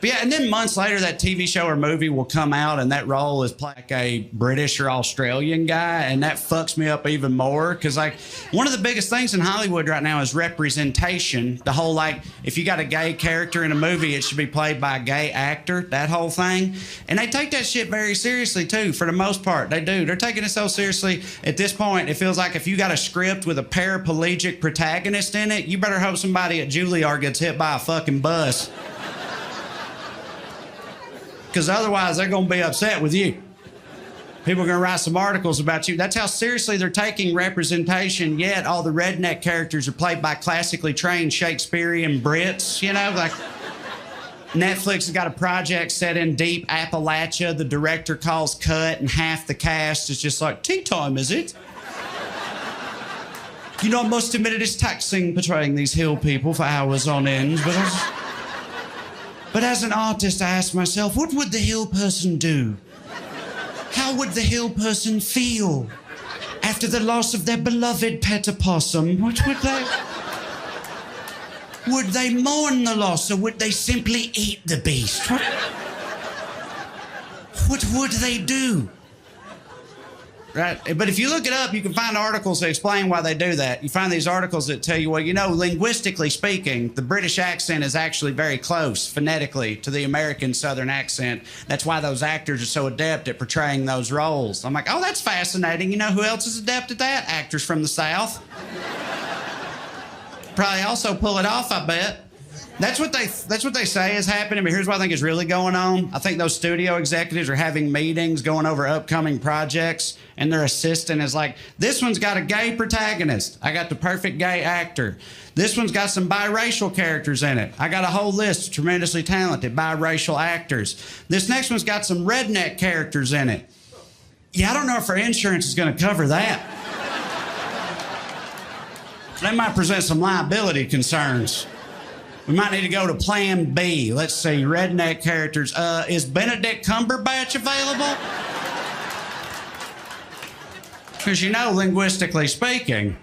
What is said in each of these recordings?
But yeah, and then months later, that TV show or movie will come out, and that role is like a British or Australian guy, and that fucks me up even more. Because, like, one of the biggest things in Hollywood right now is representation. The whole, like, if you got a gay character in a movie, it should be played by a gay actor, that whole thing. And they take that shit very seriously, too, for the most part. They do. They're taking it so seriously. At this point, it feels like if you got a script with a paraplegic protagonist in it, you better hope somebody at Juilliard gets hit by a fucking bus. Because otherwise, they're going to be upset with you. People are going to write some articles about you. That's how seriously they're taking representation, yet all the redneck characters are played by classically trained Shakespearean Brits, you know? Like, Netflix has got a project set in deep Appalachia. The director calls cut, and half the cast is just like, tea time, is it? You know, I must admit it is taxing portraying these hill people for hours on end, But as an artist, I ask myself, what would the hill person do? How would the hill person feel after the loss of their beloved pet opossum? What would they... Would they mourn the loss, or would they simply eat the beast? What would they do? Right? But if you look it up, you can find articles that explain why they do that. You find these articles that tell you, well, you know, linguistically speaking, the British accent is actually very close phonetically to the American Southern accent. That's why those actors are so adept at portraying those roles. I'm like, oh, that's fascinating. You know who else is adept at that? Actors from the South. Probably also pull it off, I bet. That's what they say is happening, but here's what I think is really going on. I think those studio executives are having meetings going over upcoming projects, and their assistant is like, this one's got a gay protagonist. I got the perfect gay actor. This one's got some biracial characters in it. I got a whole list of tremendously talented biracial actors. This next one's got some redneck characters in it. Yeah, I don't know if our insurance is going to cover that. They might present some liability concerns. We might need to go to Plan B. Let's see, redneck characters. Is Benedict Cumberbatch available? Because, you know, linguistically speaking,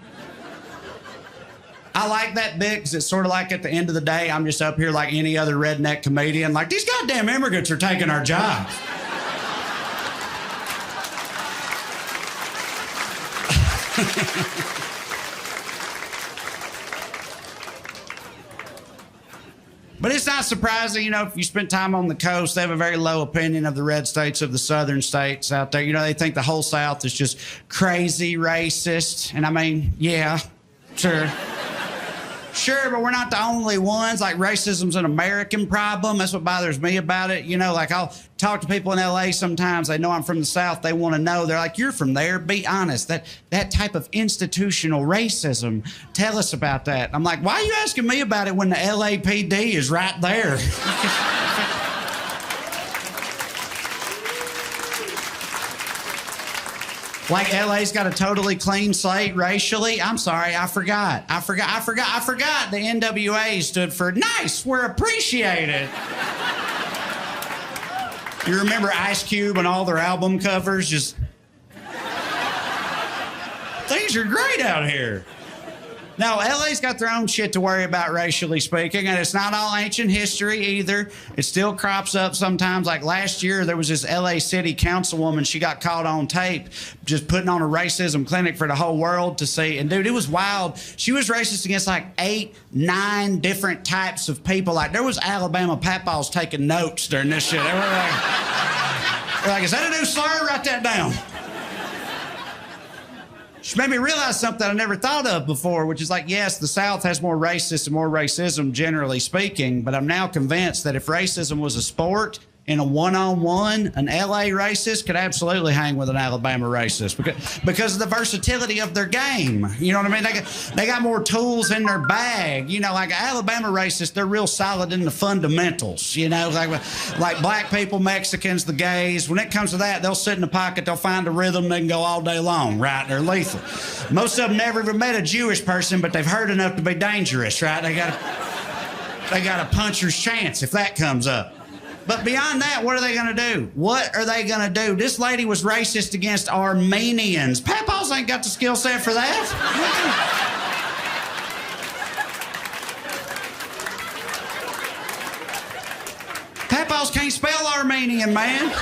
I like that bit because it's sort of like at the end of the day, I'm just up here like any other redneck comedian. Like, these goddamn immigrants are taking our jobs. But it's not surprising, you know, if you spend time on the coast, they have a very low opinion of the red states, of the southern states out there. You know, they think the whole South is just crazy racist. And I mean, yeah, sure. Sure, but we're not the only ones. Like, racism's an American problem. That's what bothers me about it. You know, like, I'll talk to people in L.A. sometimes. They know I'm from the South. They want to know. They're like, you're from there. Be honest. That type of institutional racism, tell us about that. I'm like, why are you asking me about it when the LAPD is right there? Like LA's got a totally clean slate racially. I'm sorry, I forgot. The NWA stood for nice, we're appreciated. You remember Ice Cube and all their album covers? Just, things are great out here. Now, LA's got their own shit to worry about, racially speaking, and it's not all ancient history either. It still crops up sometimes. Like last year, there was this LA city councilwoman. She got caught on tape just putting on a racism clinic for the whole world to see. And, dude, it was wild. She was racist against like 8, 9 different types of people. Like, there was Alabama papaws taking notes during this shit. They were like, is that a new slur? Write that down. She made me realize something I never thought of before, which is like, yes, the South has more racists and more racism, generally speaking, but I'm now convinced that if racism was a sport, in a one-on-one, an LA racist could absolutely hang with an Alabama racist because of the versatility of their game. You know what I mean? They got more tools in their bag. You know, like an Alabama racist, they're real solid in the fundamentals. You know, like black people, Mexicans, the gays. When it comes to that, they'll sit in the pocket, they'll find a rhythm, they can go all day long, right? They're lethal. Most of them never even met a Jewish person, but they've heard enough to be dangerous, right? They got a puncher's chance if that comes up. But beyond that, what are they going to do? What are they going to do? This lady was racist against Armenians. Papaws ain't got the skill set for that. Papaws can't spell Armenian, man.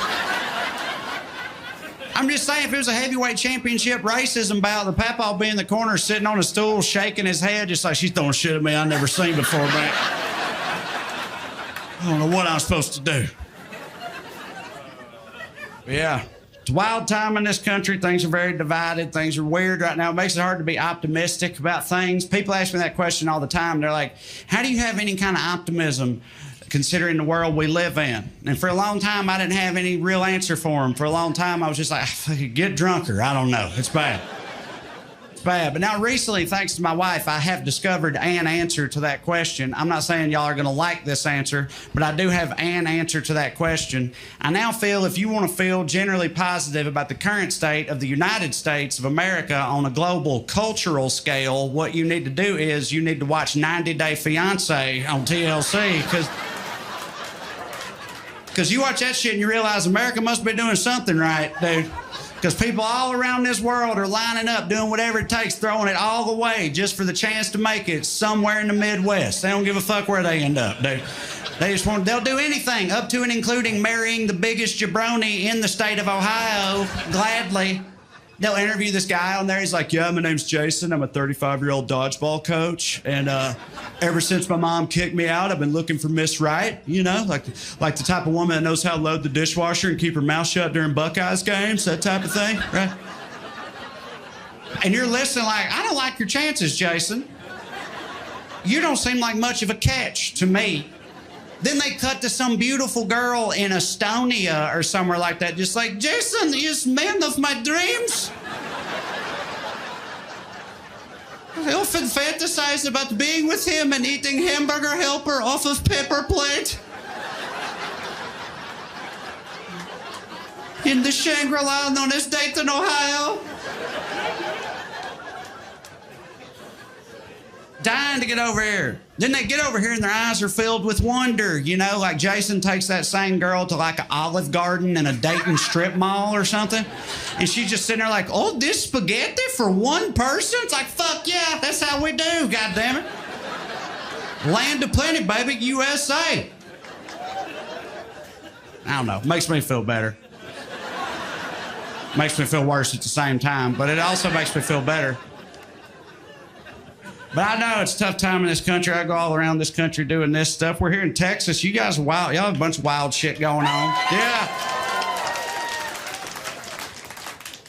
I'm just saying, if it was a heavyweight championship racism bout, the Papaw would be in the corner sitting on a stool, shaking his head, just like, she's throwing shit at me I never seen before, man. I don't know what I'm supposed to do. Yeah. It's a wild time in this country. Things are very divided. Things are weird right now. It makes it hard to be optimistic about things. People ask me that question all the time. They're like, how do you have any kind of optimism considering the world we live in? And for a long time, I didn't have any real answer for them. For a long time, I was just like, get drunker. I don't know. It's bad. It's bad. But now recently, thanks to my wife, I have discovered an answer to that question. I'm not saying y'all are going to like this answer, but I do have an answer to that question. I now feel if you want to feel generally positive about the current state of the United States of America on a global cultural scale, what you need to do is you need to watch 90 Day Fiancé on TLC, because you watch that shit and you realize America must be doing something right, dude. Because people all around this world are lining up, doing whatever it takes, throwing it all away just for the chance to make it somewhere in the Midwest. They don't give a fuck where they end up, dude. They'll do anything, up to and including marrying the biggest jabroni in the state of Ohio, gladly. They'll interview this guy on there. He's like, yeah, my name's Jason. I'm a 35-year-old dodgeball coach. And ever since my mom kicked me out, I've been looking for Miss Right, you know, like the type of woman that knows how to load the dishwasher and keep her mouth shut during Buckeyes games, that type of thing, right? And you're listening like, I don't like your chances, Jason. You don't seem like much of a catch to me. Then they cut to some beautiful girl in Estonia or somewhere like that, just like, Jason is man of my dreams. I often fantasize about being with him and eating hamburger helper off of paper plate. In the Shangri-La known as Dayton, Ohio. Dying to get over here. Then they get over here and their eyes are filled with wonder, you know, like Jason takes that same girl to like an Olive Garden in a Dayton strip mall or something. And she's just sitting there like, oh, this spaghetti for one person? It's like, fuck yeah, that's how we do, goddammit. Land of plenty, baby, USA. I don't know, makes me feel better. Makes me feel worse at the same time, but it also makes me feel better. But I know it's a tough time in this country. I go all around this country doing this stuff. We're here in Texas. You guys are wild. Y'all have a bunch of wild shit going on. Yeah.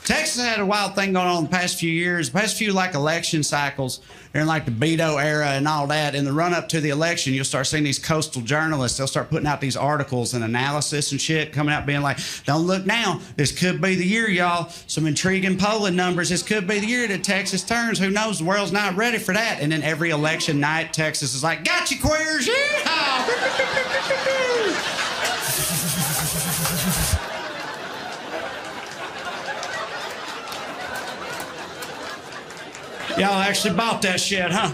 Texas had a wild thing going on the past few years. The past few, like, election cycles during, like, the Beto era and all that. In the run-up to the election, you'll start seeing these coastal journalists. They'll start putting out these articles and analysis and shit, coming out being like, don't look now. This could be the year, y'all. Some intriguing polling numbers. This could be the year that Texas turns. Who knows? The world's not ready for that. And then every election night, Texas is like, gotcha, queers. Yeehaw! Y'all actually bought that shit, huh?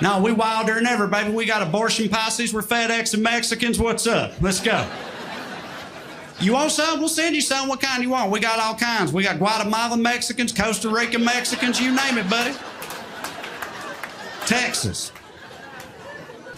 No, we wilder than ever, baby. We got abortion posses. We're FedEx and Mexicans. What's up? Let's go. You want some? We'll send you some. What kind you want? We got all kinds. We got Guatemalan Mexicans, Costa Rican Mexicans, you name it, buddy. Texas.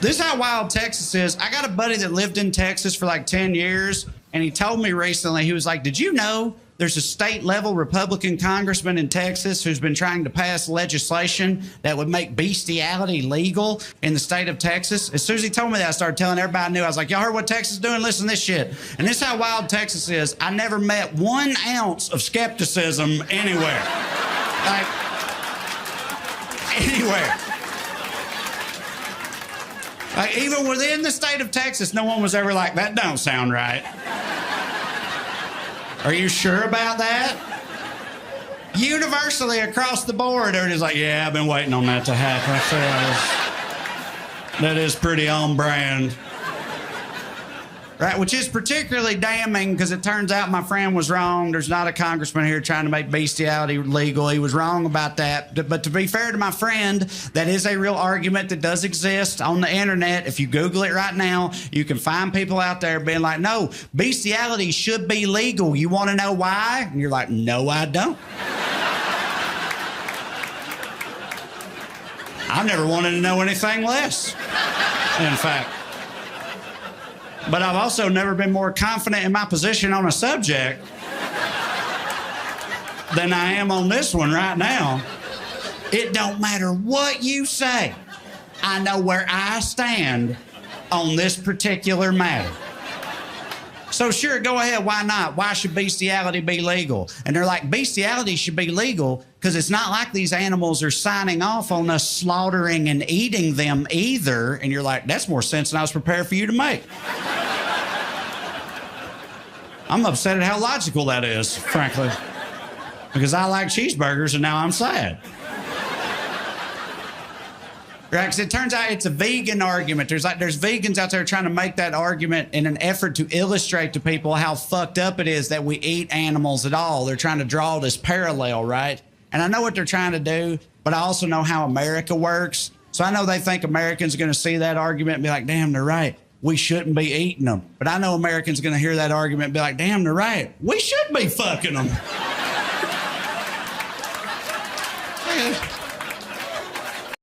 This is how wild Texas is. I got a buddy that lived in Texas for like 10 years, and he told me recently, he was like, did you know there's a state-level Republican congressman in Texas who's been trying to pass legislation that would make bestiality legal in the state of Texas? As soon as he told me that, I started telling everybody I knew. I was like, y'all heard what Texas is doing? Listen to this shit. And this is how wild Texas is. I never met 1 ounce of skepticism anywhere. Like, anywhere. Like, even within the state of Texas, no one was ever like, that don't sound right. Are you sure about that? Universally across the board, everybody's like, yeah, I've been waiting on that to happen. That is pretty on brand. Right, which is particularly damning because it turns out my friend was wrong. There's not a congressman here trying to make bestiality legal. He was wrong about that. But to be fair to my friend, that is a real argument that does exist on the internet. If you Google it right now, you can find people out there being like, no, bestiality should be legal. You want to know why? And you're like, no, I don't. I've never wanted to know anything less, in fact. But I've also never been more confident in my position on a subject than I am on this one right now. It don't matter what you say. I know where I stand on this particular matter. So sure, go ahead, why not? Why should bestiality be legal? And they're like, bestiality should be legal because it's not like these animals are signing off on us slaughtering and eating them either. And you're like, that's more sense than I was prepared for you to make. I'm upset at how logical that is, frankly. Because I like cheeseburgers and now I'm sad. Right, because it turns out it's a vegan argument. There's vegans out there trying to make that argument in an effort to illustrate to people how fucked up it is that we eat animals at all. They're trying to draw this parallel, right? And I know what they're trying to do, but I also know how America works. So I know they think Americans are going to see that argument and be like, damn, they're right. We shouldn't be eating them. But I know Americans are going to hear that argument and be like, damn, they're right. We should be fucking them.